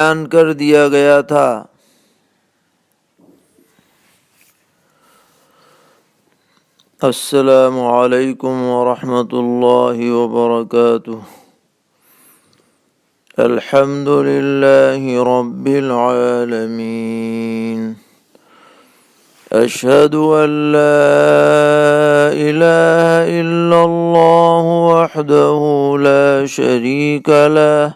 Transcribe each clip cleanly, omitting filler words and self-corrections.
بیان کر دیا گیا تھا۔ السلام علیکم ورحمۃ اللہ وبرکاتہ۔ الحمد للہ رب العالمین، اشہد ان لا الہ الا اللہ وحدہ لا شریک لہ،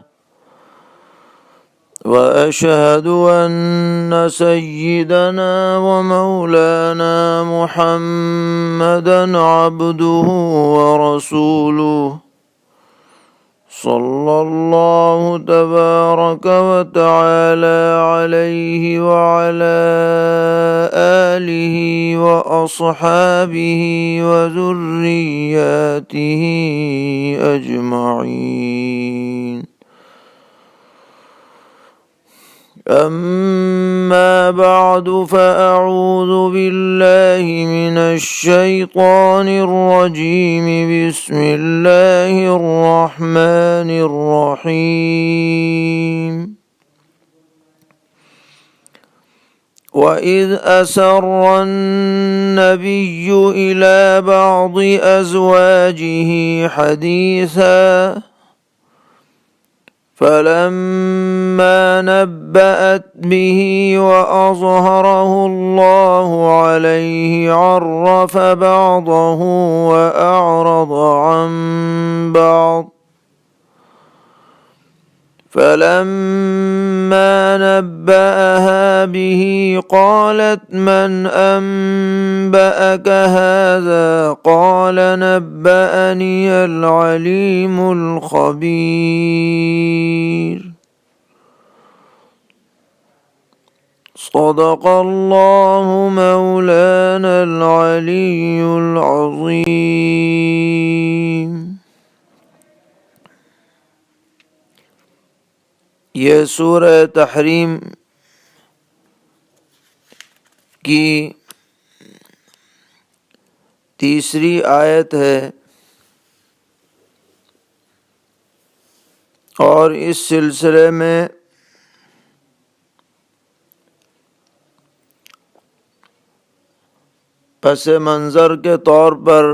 وأشهد أن سيدنا ومولانا محمدا عبده ورسوله، صلى الله تبارك وتعالى عليه وعلى آله وأصحابه وذرياته أجمعين. أما بعد، فأعوذ بالله من الشيطان الرجيم. بسم الله الرحمن الرحيم. وإذ أسر النبي إلى بعض أزواجه حديثا فلما نبأت به وأظهره الله عليه عرف بعضه وأعرض عن بعض، فلما نبأها به قالت من أنبأك هذا؟ قال نبأني العليم الخبير. صدق الله مولانا العلي العظيم. یہ سورہ تحریم کی تیسری آیت ہے، اور اس سلسلے میں پس منظر کے طور پر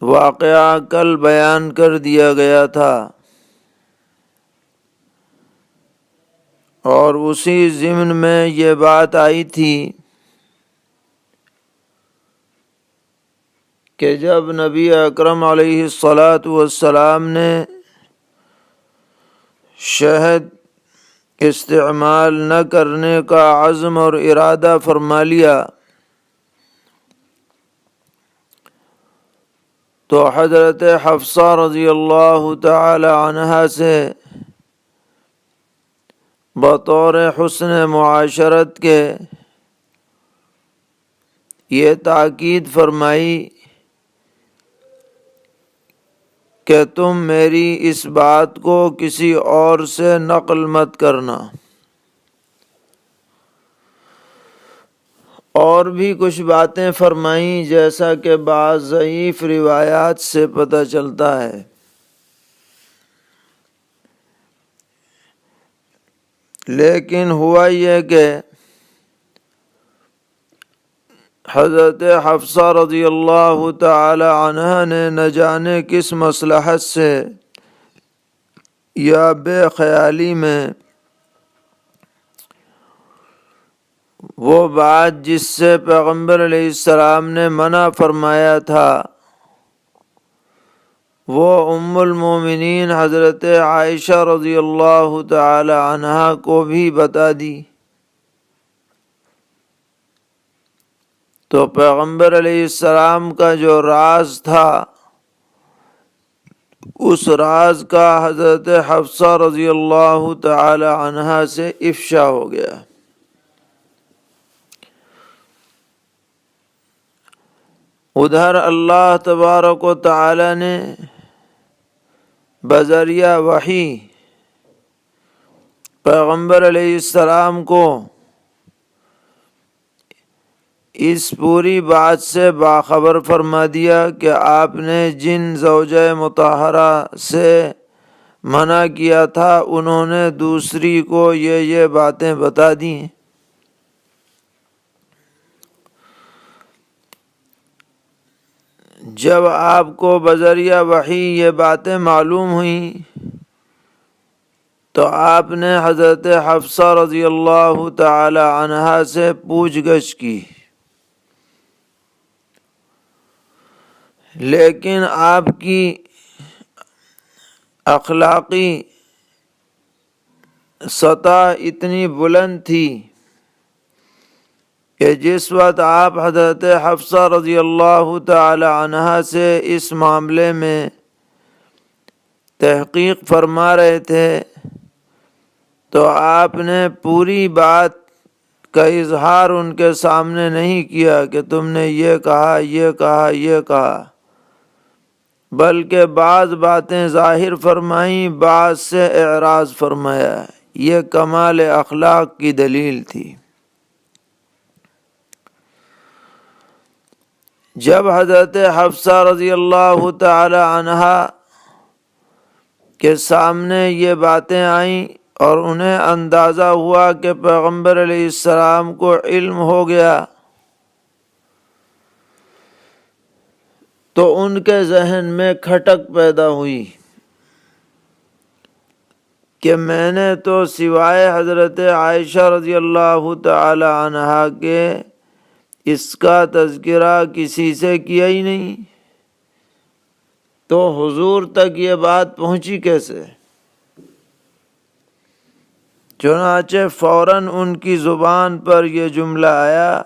واقعہ کل بیان کر دیا گیا تھا، اور اسی ضمن میں یہ بات آئی تھی کہ جب نبی اکرم علیہ الصلاۃ والسلام نے شہد استعمال نہ کرنے کا عزم اور ارادہ فرما لیا، تو حضرت حفصہ رضی اللہ تعالی عنہا سے بطور حسن معاشرت کے یہ تاکید فرمائی کہ تم میری اس بات کو کسی اور سے نقل مت کرنا۔ اور بھی کچھ باتیں فرمائیں، جیسا کہ بعض ضعیف روایات سے پتہ چلتا ہے۔ لیکن ہوا یہ کہ حضرت حفصہ رضی اللہ تعالی عنہ نے نہ جانے کس مصلحت سے یا بے خیالی میں وہ بات جس سے پیغمبر علیہ السلام نے منع فرمایا تھا، وہ ام المومنین حضرت عائشہ رضی اللہ تعالی عنہا کو بھی بتا دی۔ تو پیغمبر علیہ السلام کا جو راز تھا، اس راز کا حضرت حفصہ رضی اللہ تعالی عنہا سے افشا ہو گیا۔ ادھر اللہ تبارک و تعالی نے بذریعہ وحی پیغمبر علیہ السلام کو اس پوری بات سے باخبر فرما دیا کہ آپ نے جن زوجہ مطہرہ سے منع کیا تھا انہوں نے دوسری کو یہ باتیں بتا دیں۔ جب آپ کو بذریعہ وحی یہ باتیں معلوم ہوئیں تو آپ نے حضرت حفصہ رضی اللہ تعالی عنہا سے پوچھ گچھ کی، لیکن آپ کی اخلاقی سطح اتنی بلند تھی کہ جس وقت آپ حضرت حفصہ رضی اللہ تعالی عنہا سے اس معاملے میں تحقیق فرما رہے تھے تو آپ نے پوری بات کا اظہار ان کے سامنے نہیں کیا کہ تم نے یہ کہا یہ کہا یہ کہا، بلکہ بعض باتیں ظاہر فرمائیں، بعض سے اعراض فرمایا۔ یہ کمال اخلاق کی دلیل تھی۔ جب حضرت حفصہ رضی اللہ تعالی عنہا کے سامنے یہ باتیں آئیں اور انہیں اندازہ ہوا کہ پیغمبر علیہ السلام کو علم ہو گیا، تو ان کے ذہن میں کھٹک پیدا ہوئی کہ میں نے تو سوائے حضرت عائشہ رضی اللہ تعالی عنہا کے اس کا تذکرہ کسی سے کیا ہی نہیں، تو حضور تک یہ بات پہنچی کیسے؟ چنانچہ فوراً ان کی زبان پر یہ جملہ آیا،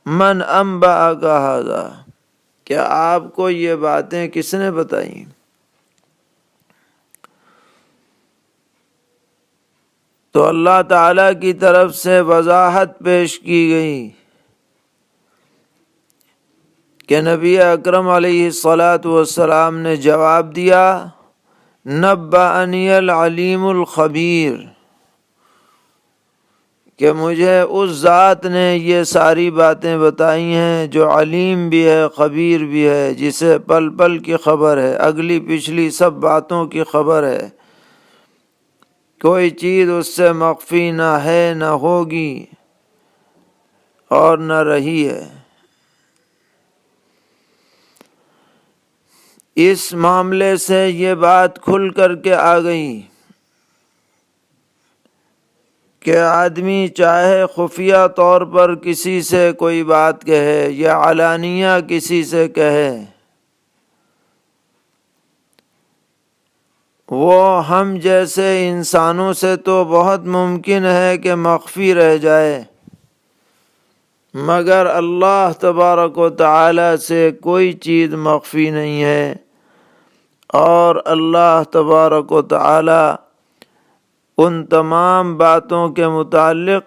من انبأک ھذا، کیا آپ کو یہ باتیں کس نے بتائیں؟ تو اللہ تعالیٰ کی طرف سے وضاحت پیش کی گئی کہ نبی اکرم علیہ الصلاۃ والسلام نے جواب دیا، نبأنی العلیم الخبیر، کہ مجھے اس ذات نے یہ ساری باتیں بتائی ہیں جو علیم بھی ہے خبیر بھی ہے، جسے پل پل کی خبر ہے، اگلی پچھلی سب باتوں کی خبر ہے، کوئی چیز اس سے مخفی نہ ہے، نہ ہوگی اور نہ رہی ہے۔ اس معاملے سے یہ بات کھل کر کے آ گئی کہ آدمی چاہے خفیہ طور پر کسی سے کوئی بات کہے یا علانیہ کسی سے کہے، وہ ہم جیسے انسانوں سے تو بہت ممکن ہے کہ مخفی رہ جائے، مگر اللہ تبارک و تعالی سے کوئی چیز مخفی نہیں ہے، اور اللہ تبارک و تعالی ان تمام باتوں کے متعلق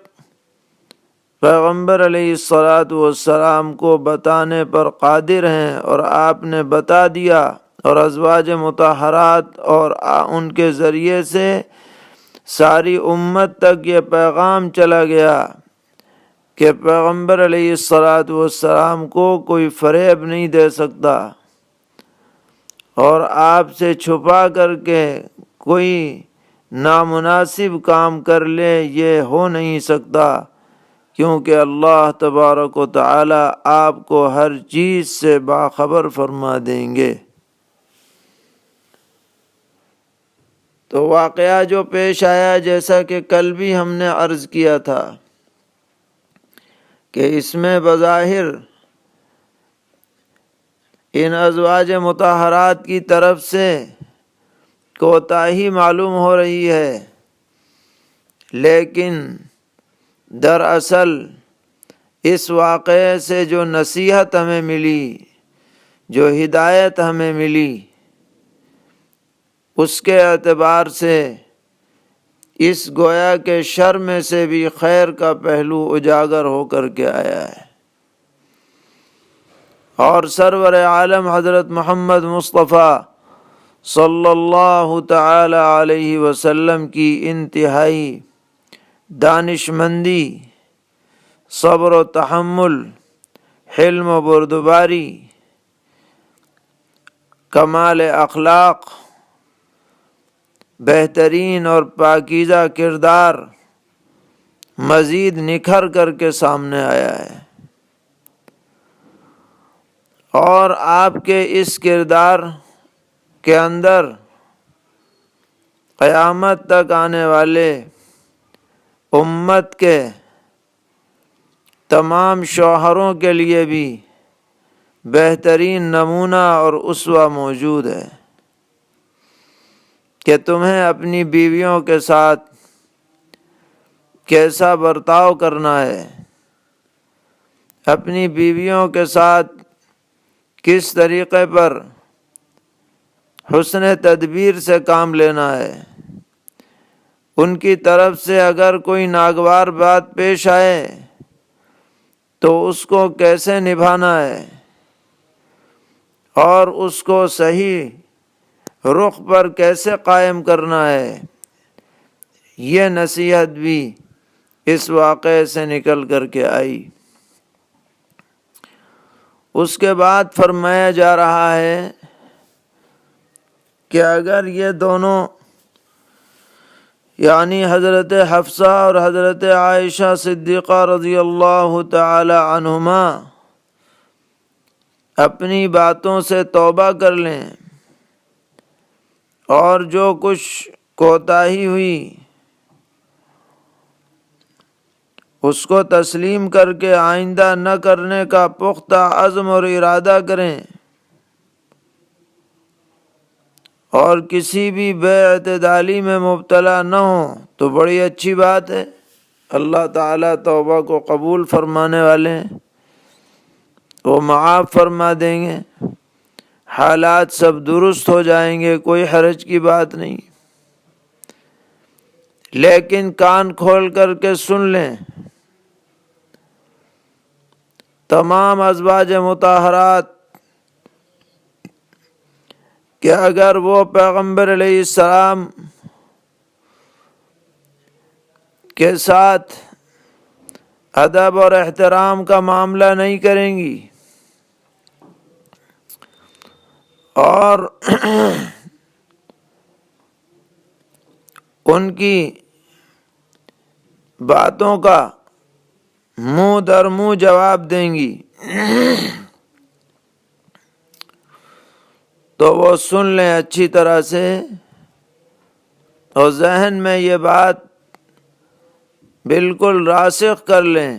پیغمبر علیہ الصلاۃ والسلام کو بتانے پر قادر ہیں، اور آپ نے بتا دیا، اور ازواج مطہرات اور ان کے ذریعے سے ساری امت تک یہ پیغام چلا گیا کہ پیغمبر علیہ الصلاۃ والسلام کو کوئی فریب نہیں دے سکتا، اور آپ سے چھپا کر کے کوئی نامناسب کام کر لے یہ ہو نہیں سکتا، کیونکہ اللہ تبارک و تعالی آپ کو ہر چیز سے باخبر فرما دیں گے۔ تو واقعہ جو پیش آیا، جیسا کہ کل بھی ہم نے عرض کیا تھا کہ اس میں بظاہر ان ازواج مطہرات کی طرف سے کوتاہی معلوم ہو رہی ہے، لیکن دراصل اس واقعے سے جو نصیحت ہمیں ملی، جو ہدایت ہمیں ملی، اس کے اعتبار سے اس گویا کے شر میں سے بھی خیر کا پہلو اجاگر ہو کر کے آیا ہے، اور سرور عالم حضرت محمد مصطفیٰ صلی اللہ تعالی علیہ وسلم کی انتہائی دانش مندی، صبر و تحمل، حلم و بردباری، کمال اخلاق، بہترین اور پاکیزہ کردار مزید نکھر کر کے سامنے آیا ہے، اور آپ کے اس کردار کے اندر قیامت تک آنے والے امت کے تمام شوہروں کے لیے بھی بہترین نمونہ اور اسوہ موجود ہے کہ تمہیں اپنی بیویوں کے ساتھ کیسا برتاؤ کرنا ہے، اپنی بیویوں کے ساتھ کس طریقے پر حسن تدبیر سے کام لینا ہے، ان کی طرف سے اگر کوئی ناگوار بات پیش آئے تو اس کو کیسے نبھانا ہے اور اس کو صحیح رخ پر کیسے قائم کرنا ہے، یہ نصیحت بھی اس واقعے سے نکل کر کے آئی۔ اس کے بعد فرمایا جا رہا ہے کہ اگر یہ دونوں یعنی حضرت حفصہ اور حضرت عائشہ صدیقہ رضی اللہ تعالی عنہما اپنی باتوں سے توبہ کر لیں اور جو کچھ کوتاہی ہوئی اس کو تسلیم کر کے آئندہ نہ کرنے کا پختہ عزم اور ارادہ کریں، اور کسی بھی بے اعتدالی میں مبتلا نہ ہوں، تو بڑی اچھی بات ہے۔ اللہ تعالیٰ توبہ کو قبول فرمانے والے ہیں، وہ معاف فرما دیں گے، حالات سب درست ہو جائیں گے، کوئی حرج کی بات نہیں۔ لیکن کان کھول کر کے سن لیں، تمام ازواج مطہرات کہ اگر وہ پیغمبر علیہ السلام کے ساتھ ادب اور احترام کا معاملہ نہیں کریں گی اور ان کی باتوں کا منہ در منہ جواب دیں گی، تو وہ سن لیں اچھی طرح سے اور ذہن میں یہ بات بالکل راسخ کر لیں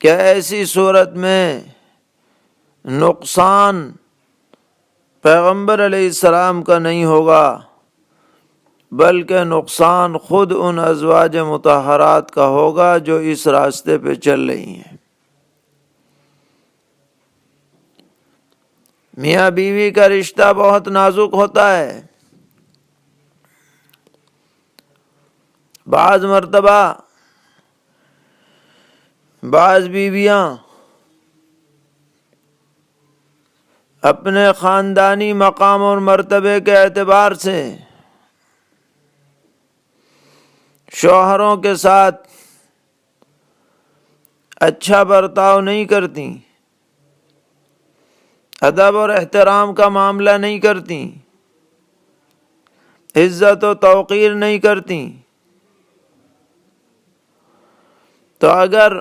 کہ ایسی صورت میں نقصان پیغمبر علیہ السلام کا نہیں ہوگا، بلکہ نقصان خود ان ازواج مطہرات کا ہوگا جو اس راستے پہ چل رہی ہیں۔ میاں بیوی کا رشتہ بہت نازک ہوتا ہے، بعض مرتبہ بعض بیویاں اپنے خاندانی مقام اور مرتبے کے اعتبار سے شوہروں کے ساتھ اچھا برتاؤ نہیں کرتی، ادب اور احترام کا معاملہ نہیں کرتی، عزت و توقیر نہیں کرتی، تو اگر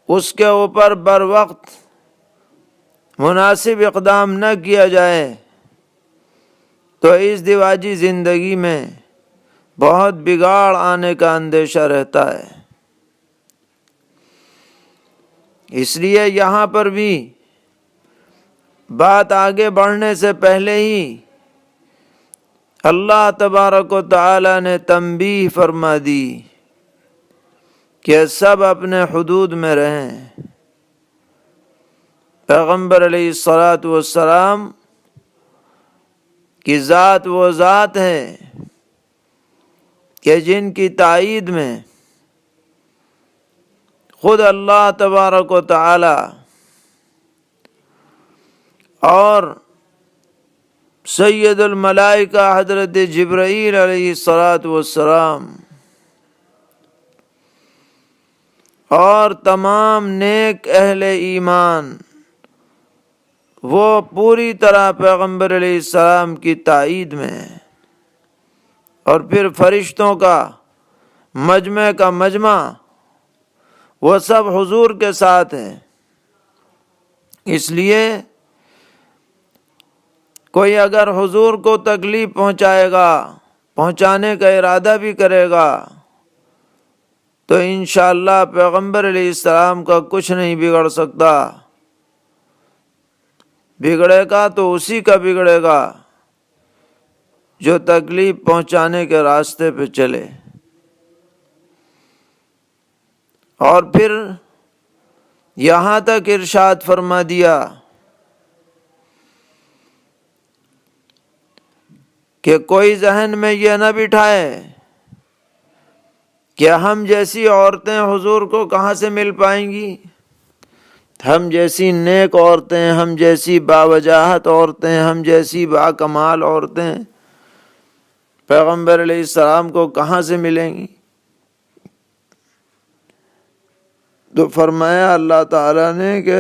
اس کے اوپر بر وقت مناسب اقدام نہ کیا جائے تو اس دیواجی زندگی میں بہت بگاڑ آنے کا اندیشہ رہتا ہے۔ اس لیے یہاں پر بھی بات آگے بڑھنے سے پہلے ہی اللہ تبارک و تعالی نے تنبیہ فرما دی کہ سب اپنے حدود میں رہیں۔ پیغمبر علیہ الصلاۃ والسلام کی ذات وہ ذات ہے کہ جن کی تائید میں خود اللہ تبارک و تعالی اور سید الملائکہ حضرت جبرائیل علیہ الصلاۃ والسلام اور تمام نیک اہل ایمان وہ پوری طرح پیغمبر علیہ السلام کی تائید میں ہے، اور پھر فرشتوں کا مجمع وہ سب حضور کے ساتھ ہیں۔ اس لیے کوئی اگر حضور کو تکلیف پہنچانے کا ارادہ بھی کرے گا تو انشاءاللہ پیغمبر علیہ السلام کا کچھ نہیں بگڑ سکتا، بگڑے گا تو اسی کا بگڑے گا جو تکلیف پہنچانے کے راستے پہ چلے۔ اور پھر یہاں تک ارشاد فرما دیا کہ کوئی ذہن میں یہ نہ بٹھائے کہ ہم جیسی عورتیں حضور کو کہاں سے مل پائیں گی، ہم جیسی نیک عورتیں، ہم جیسی باوجاہت عورتیں، ہم جیسی باکمال عورتیں پیغمبر علیہ السلام کو کہاں سے ملیں گی؟ تو فرمایا اللہ تعالیٰ نے کہ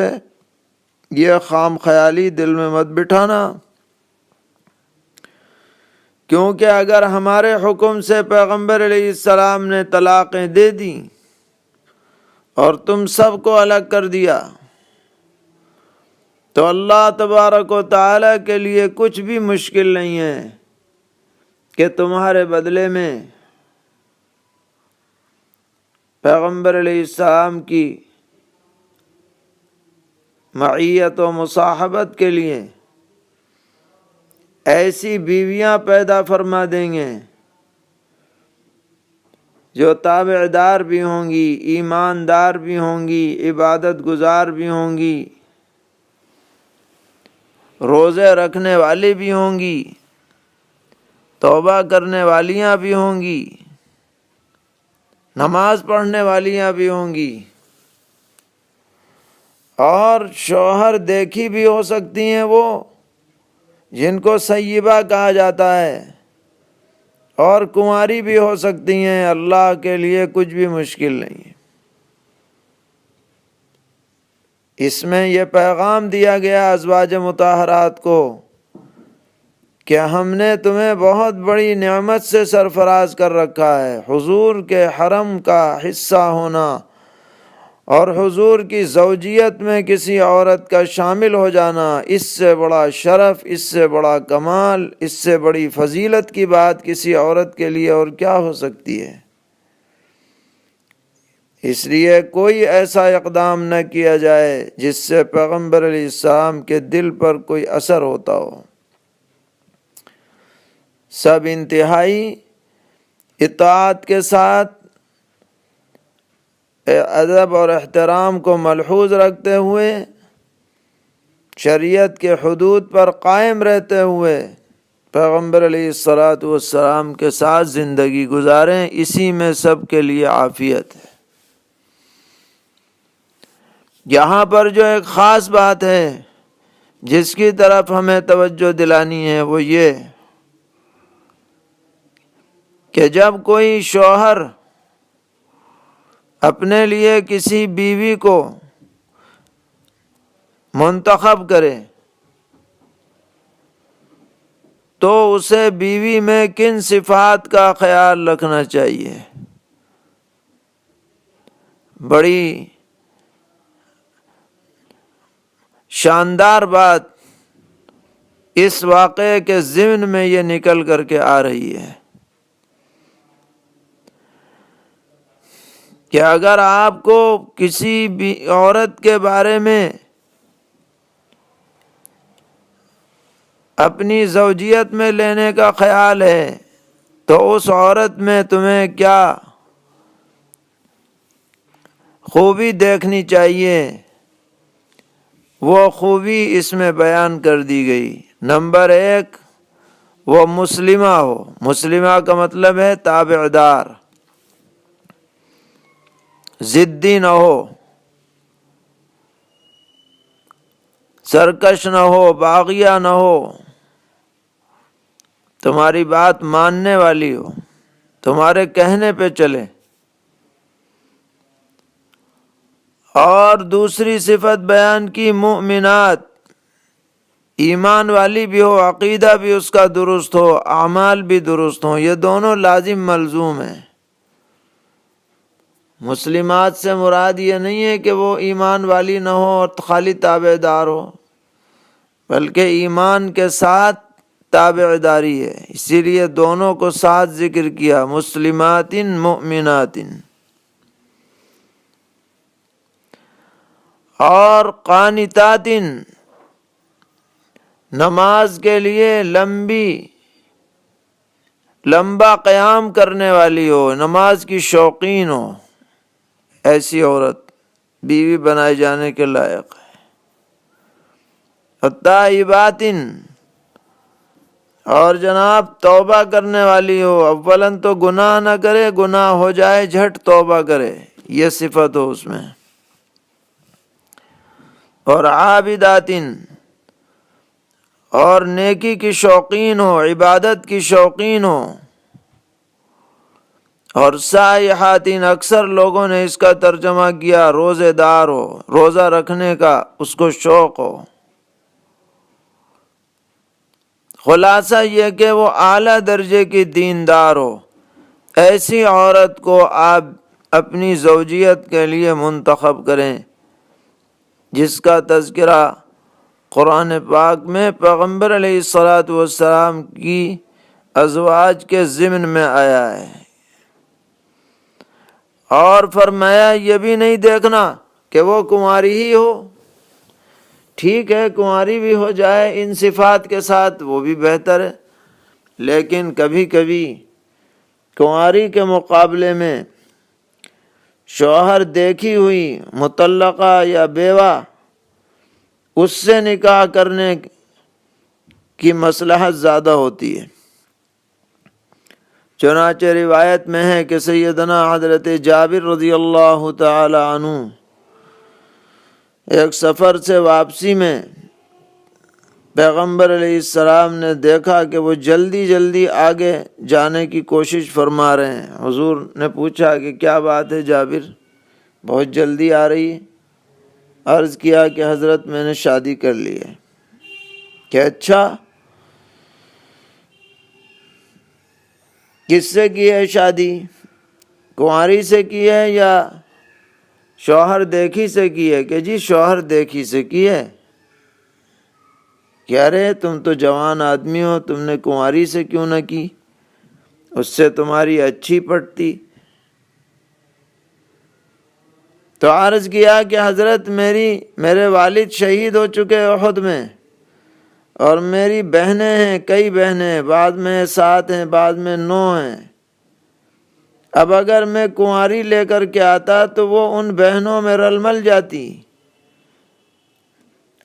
یہ خام خیالی دل میں مت بٹھانا، کیونکہ اگر ہمارے حکم سے پیغمبر علیہ السلام نے طلاقیں دے دیں اور تم سب کو الگ کر دیا تو اللہ تبارک و تعالیٰ کے لیے کچھ بھی مشکل نہیں ہے کہ تمہارے بدلے میں پیغمبر علیہ السلام کی معیت و مصاحبت کے لیے ایسی بیویاں پیدا فرما دیں گے جو تابعدار بھی ہوں گی، ایماندار بھی ہوں گی، عبادت گزار بھی ہوں گی، روزے رکھنے والی بھی ہوں گی، توبہ کرنے والیاں بھی ہوں گی، نماز پڑھنے والیاں بھی ہوں گی، اور شوہر دیکھی بھی ہو سکتی ہیں وہ جن کو سیبہ کہا جاتا ہے، اور کنواری بھی ہو سکتی ہیں۔ اللہ کے لیے کچھ بھی مشکل نہیں ہے۔ اس میں یہ پیغام دیا گیا ازواج مطہرات کو کہ ہم نے تمہیں بہت بڑی نعمت سے سرفراز کر رکھا ہے۔ حضور کے حرم کا حصہ ہونا اور حضور کی زوجیت میں کسی عورت کا شامل ہو جانا، اس سے بڑا شرف، اس سے بڑا کمال، اس سے بڑی فضیلت کی بات کسی عورت کے لیے اور کیا ہو سکتی ہے؟ اس لیے کوئی ایسا اقدام نہ کیا جائے جس سے پیغمبر علیہ السلام کے دل پر کوئی اثر ہوتا ہو۔ سب انتہائی اطاعت کے ساتھ ادب اور احترام کو ملحوظ رکھتے ہوئے، شریعت کے حدود پر قائم رہتے ہوئے پیغمبر علیہ السلام کے ساتھ زندگی گزاریں، اسی میں سب کے لیے عافیت ہے۔ یہاں پر جو ایک خاص بات ہے جس کی طرف ہمیں توجہ دلانی ہے وہ یہ کہ جب کوئی شوہر اپنے لیے کسی بیوی کو منتخب کرے تو اسے بیوی میں کن صفات کا خیال رکھنا چاہیے؟ بڑی شاندار بات اس واقعے کے ضمن میں یہ نکل کر کے آ رہی ہے کہ اگر آپ کو کسی بھی عورت کے بارے میں اپنی زوجیت میں لینے کا خیال ہے تو اس عورت میں تمہیں کیا خوبی دیکھنی چاہیے، وہ خوبی اس میں بیان کر دی گئی۔ نمبر 1، وہ مسلمہ ہو۔ مسلمہ کا مطلب ہے تابعدار، ضدی نہ ہو، سرکش نہ ہو، باغیہ نہ ہو، تمہاری بات ماننے والی ہو، تمہارے کہنے پہ چلے۔ اور دوسری صفت بیان کی مومنات، ایمان والی بھی ہو، عقیدہ بھی اس کا درست ہو، اعمال بھی درست ہوں، یہ دونوں لازم ملزوم ہیں۔ مسلمات سے مراد یہ نہیں ہے کہ وہ ایمان والی نہ ہو اور خالی تابع دار ہو، بلکہ ایمان کے ساتھ تابع داری ہے، اسی لیے دونوں کو ساتھ ذکر کیا، مسلمات مؤمنات۔ اور قانتات، نماز کے لیے لمبا قیام کرنے والی ہو، نماز کی شوقین ہو، ایسی عورت بیوی بنائے جانے کے لائق ہے۔ التائبات، اور جناب توبہ کرنے والی ہو، اولاً تو گناہ نہ کرے، گناہ ہو جائے جھٹ توبہ کرے، یہ صفت ہو اس میں۔ اور عابدات، اور نیکی کی شوقین ہو، عبادت کی شوقین ہو۔ اور سائحات، اکثر لوگوں نے اس کا ترجمہ کیا روزے دار ہو، روزہ رکھنے کا اس کو شوق ہو۔ خلاصہ یہ کہ وہ اعلیٰ درجے کی دیندار ہو، ایسی عورت کو آپ اپنی زوجیت کے لیے منتخب کریں، جس کا تذکرہ قرآن پاک میں پیغمبر علیہ الصلاۃ کی ازواج کے ضمن میں آیا ہے، اور فرمایا یہ بھی نہیں دیکھنا کہ وہ کنواری ہی ہو، ٹھیک ہے کنواری بھی ہو جائے ان صفات کے ساتھ وہ بھی بہتر ہے، لیکن کبھی کبھی کنواری کے مقابلے میں شوہر دیکھی ہوئی مطلقہ یا بیوہ، اس سے نکاح کرنے کی مصلحت زیادہ ہوتی ہے۔ چنانچہ روایت میں ہے کہ سیدنا حضرت جابر رضی اللہ تعالی عنہ ایک سفر سے واپسی میں پیغمبر علیہ السلام نے دیکھا کہ وہ جلدی جلدی آگے جانے کی کوشش فرما رہے ہیں۔ حضور نے پوچھا کہ کیا بات ہے جابر، بہت جلدی آ رہی ہے؟ عرض کیا کہ حضرت میں نے شادی کر لی ہے۔ کہ اچھا، کس سے کی ہے شادی؟ کنواری سے کی ہے یا شوہر دیکھی سے کی ہے؟ کہ جی شوہر دیکھی سے کی ہے۔ کہہ رہے تم تو جوان آدمی ہو، تم نے کنواری سے کیوں نہ کی؟ اس سے تمہاری اچھی پٹتی۔ تو عرض کیا کہ حضرت میرے والد شہید ہو چکے احد میں، اور میری بہنیں ہیں، کئی بہنیں، بعد میں 7 ہیں، بعد میں 9 ہیں۔ اب اگر میں کنواری لے کر کے آتا تو وہ ان بہنوں میں رل مل جاتی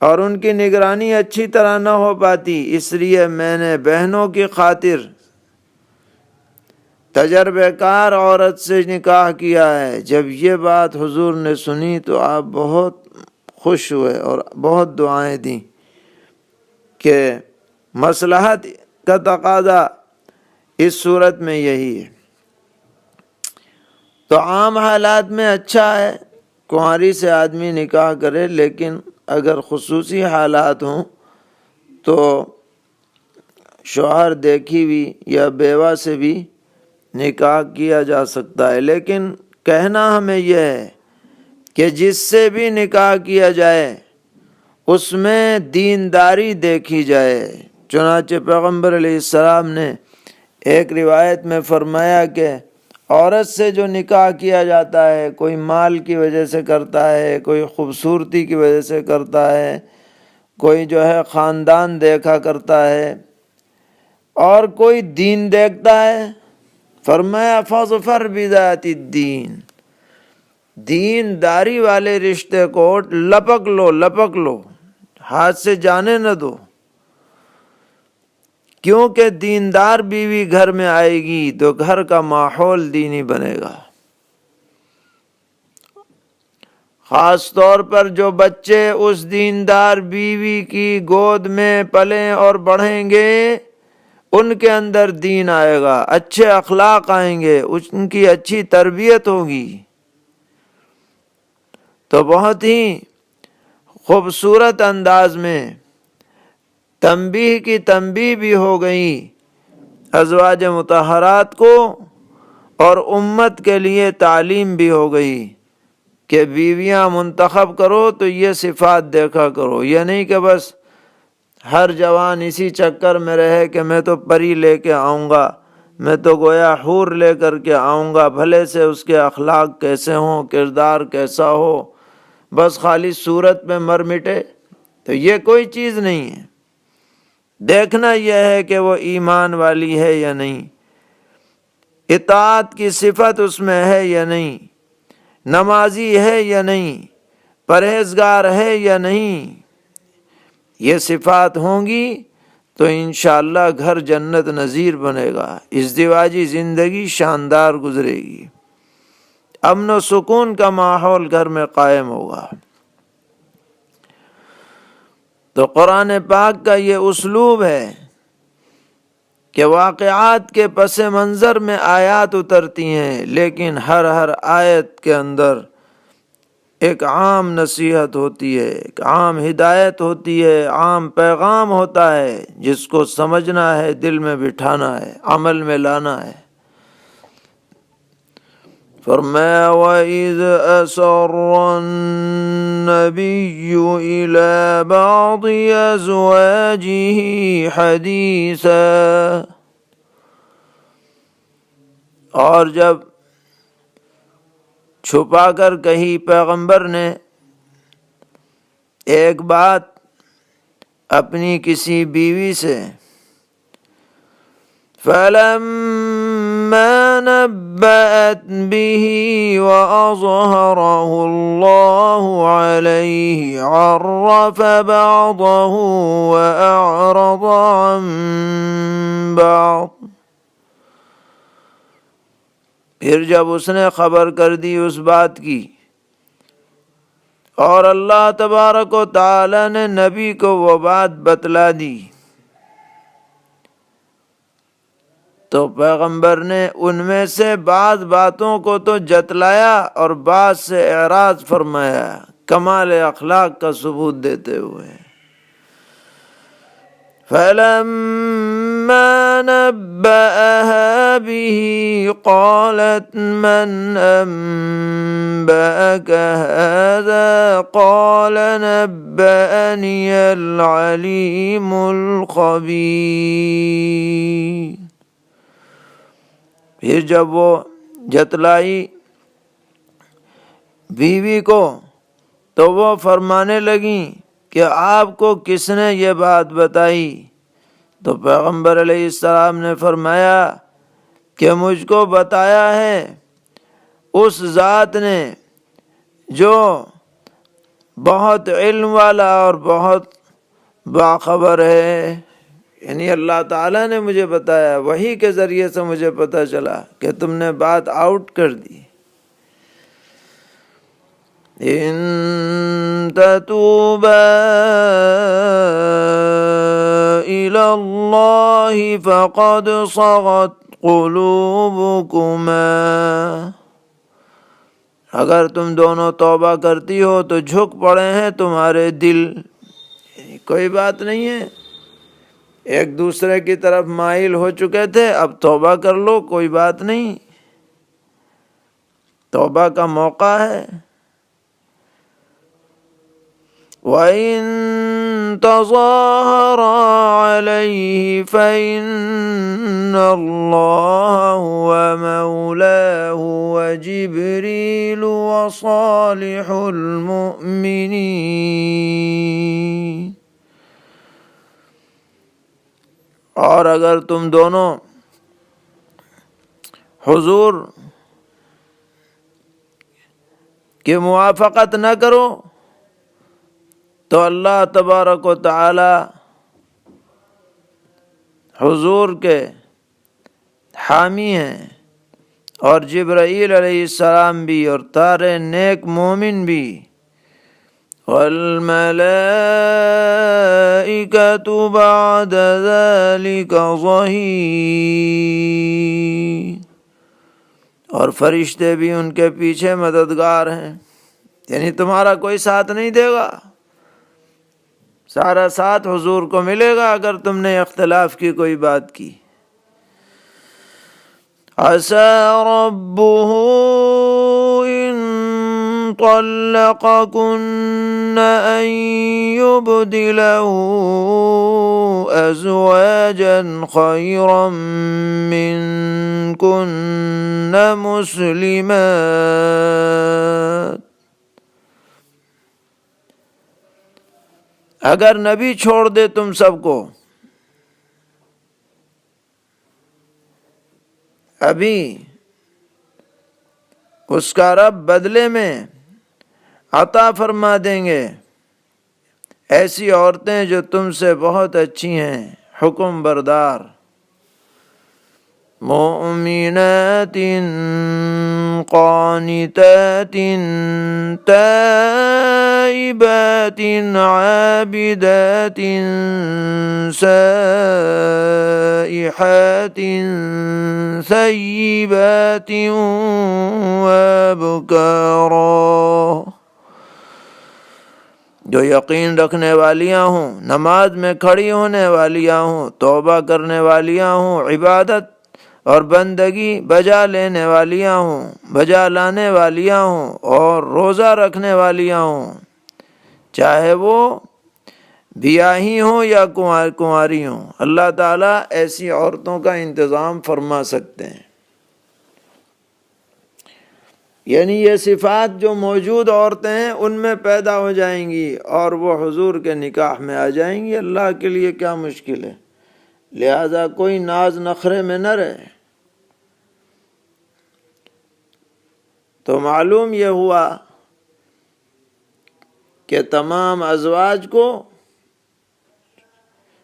اور ان کی نگرانی اچھی طرح نہ ہو پاتی، اس لیے میں نے بہنوں کی خاطر تجربہ کار عورت سے نکاح کیا ہے۔ جب یہ بات حضور نے سنی تو آپ بہت خوش ہوئے اور بہت دعائیں دیں کہ مصلحت کا تقاضا اس صورت میں یہی ہے۔ تو عام حالات میں اچھا ہے کنواری سے آدمی نکاح کرے، لیکن اگر خصوصی حالات ہوں تو شوہر دیکھی ہوئی یا بیوہ سے بھی نکاح کیا جا سکتا ہے۔ لیکن کہنا ہمیں یہ ہے کہ جس سے بھی نکاح کیا جائے اس میں دینداری دیکھی جائے۔ چنانچہ پیغمبر علیہ السلام نے ایک روایت میں فرمایا کہ عورت سے جو نکاح کیا جاتا ہے، کوئی مال کی وجہ سے کرتا ہے، کوئی خوبصورتی کی وجہ سے کرتا ہے، کوئی جو ہے خاندان دیکھا کرتا ہے، اور کوئی دین دیکھتا ہے، فرمایا فاظفر بذات الدین، دینداری والے رشتے کو لپک لو، ہاتھ سے جانے نہ دو، کیونکہ دیندار بیوی گھر میں آئے گی تو گھر کا ماحول دینی بنے گا۔ خاص طور پر جو بچے اس دیندار بیوی کی گود میں پلیں اور بڑھیں گے ان کے اندر دین آئے گا، اچھے اخلاق آئیں گے، ان کی اچھی تربیت ہوگی، تو بہت ہی خوبصورت انداز میں تنبیہ کی تنبیہ بھی ہو گئی ازواج مطہرات کو، اور امت کے لیے تعلیم بھی ہو گئی کہ بیویاں منتخب کرو تو یہ صفات دیکھا کرو، یہ نہیں کہ بس ہر جوان اسی چکر میں رہے کہ میں تو پری لے کے آؤں گا، میں تو گویا حور لے کر کے آؤں گا، بھلے سے اس کے اخلاق کیسے ہوں، کردار کیسا ہو، بس خالی صورت میں مر مٹے، تو یہ کوئی چیز نہیں ہے۔ دیکھنا یہ ہے کہ وہ ایمان والی ہے یا نہیں، اطاعت کی صفت اس میں ہے یا نہیں، نمازی ہے یا نہیں، پرہیزگار ہے یا نہیں۔ یہ صفات ہوں گی تو انشاءاللہ گھر جنت نظیر بنے گا، ازدواجی زندگی شاندار گزرے گی، امن و سکون کا ماحول گھر میں قائم ہوگا۔ تو قرآن پاک کا یہ اسلوب ہے کہ واقعات کے پس منظر میں آیات اترتی ہیں، لیکن ہر آیت کے اندر ایک عام نصیحت ہوتی ہے، ایک عام ہدایت ہوتی ہے، عام پیغام ہوتا ہے جس کو سمجھنا ہے، دل میں بٹھانا ہے، عمل میں لانا ہے۔ فرمایا وَإِذْ أَسَرَّ النَّبِيُّ إِلَى بَعْضِ أَزْوَاجِهِ حَدِيثًا، اور جب چھپا کر کہی پیغمبر نے ایک بات اپنی کسی بیوی سے، فَلَمَّا نَبَّأَتْ بِهِ وَأَظْهَرَهُ اللَّهُ عَلَيْهِ عَرَّفَ بَعْضَهُ وَأَعْرَضَ عَن بَعْضٍ، پھر جب اس نے خبر کر دی اس بات کی، اور اللہ تبارک و تعالی نے نبی کو وہ بات بتلا دی، تو پیغمبر نے ان میں سے بعض باتوں کو تو جتلایا اور بعض سے اعراض فرمایا، کمال اخلاق کا ثبوت دیتے ہوئے۔ فَلَمَّا نَبَّأَهَا بِهِ قَالَتْ مَنْ أَنبَأَكَ هَذَا قَالَ نَبَّأَنِيَ الْعَلِيمُ الْخَبِيرُ، پھر جب وہ جتلائی بیوی کو تو وہ فرمانے لگیں کہ آپ کو کس نے یہ بات بتائی؟ تو پیغمبر علیہ السلام نے فرمایا کہ مجھ کو بتایا ہے اس ذات نے جو بہت علم والا اور بہت باخبر ہے، یعنی اللہ تعالیٰ نے مجھے بتایا، وحی کے ذریعے سے مجھے پتہ چلا کہ تم نے بات آؤٹ کر دی۔ إِن تَتُوبَا إِلَى اللَّهِ فَقَدْ صَغَتْ قُلُوبُكُمَا، اگر تم دونوں توبہ کرتی ہو تو جھک پڑے ہیں تمہارے دل، یعنی کوئی بات نہیں ہے، ایک دوسرے کی طرف مائل ہو چکے تھے، اب توبہ کر لو، کوئی بات نہیں، توبہ کا موقع ہے۔ وَإِن تَظَاهَرَ عَلَيْهِ فَإِنَّ اللَّهَ هُوَ مَوْلَاهُ وَجِبْرِيلُ وَصَالِحُ الْمُؤْمِنِينَ، اور اگر تم دونوں حضور کی موافقت نہ کرو تو اللہ تبارک و تعالی حضور کے حامی ہیں، اور جبرائیل علیہ السلام بھی، اور سارے نیک مومن بھی، وَالْمَلَائِكَةُ بَعْدَ ذَلِكَ ظَهِيرٌ، اور فرشتے بھی ان کے پیچھے مددگار ہیں، یعنی تمہارا کوئی ساتھ نہیں دے گا، سارا ساتھ حضور کو ملے گا اگر تم نے اختلاف کی کوئی بات کی۔ عسى ربه إن طلقكن أن يبدله أزواجا خيرا منكن مسلمات، اگر نبی چھوڑ دے تم سب کو، ابھی اس کا رب بدلے میں عطا فرما دیں گے ایسی عورتیں جو تم سے بہت اچھی ہیں، حکم بردار، مؤمنات قانتات تائبات عابدات سائحات ثیبات وابکارا، جو یقین رکھنے والیاں ہوں، نماز میں کھڑی ہونے والیاں ہوں، توبہ کرنے والیاں ہوں، عبادت اور بندگی بجا لینے والیاں ہوں، بجا لانے والیاں ہوں، اور روزہ رکھنے والیاں ہوں، چاہے وہ بیاہی ہوں یا کنواری ہوں، اللہ تعالیٰ ایسی عورتوں کا انتظام فرما سکتے ہیں۔ یعنی یہ صفات جو موجود عورتیں ہیں ان میں پیدا ہو جائیں گی اور وہ حضور کے نکاح میں آ جائیں گی، اللہ کے لیے کیا مشکل ہے، لہذا کوئی ناز نخرے میں نہ رہے۔ تو معلوم یہ ہوا کہ تمام ازواج کو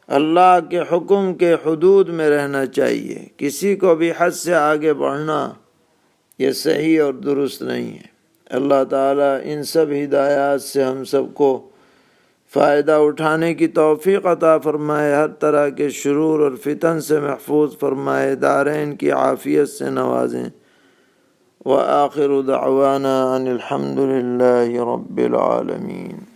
اللہ کے حکم کے حدود میں رہنا چاہیے، کسی کو بھی حد سے آگے بڑھنا یہ صحیح اور درست نہیں ہے۔ اللہ تعالیٰ ان سب ہدایات سے ہم سب کو فائدہ اٹھانے کی توفیق عطا فرمائے، ہر طرح کے شرور اور فتن سے محفوظ فرمائے، دارین کی عافیت سے نوازیں۔ وآخر دعوانا ان الحمد للہ رب العالمین۔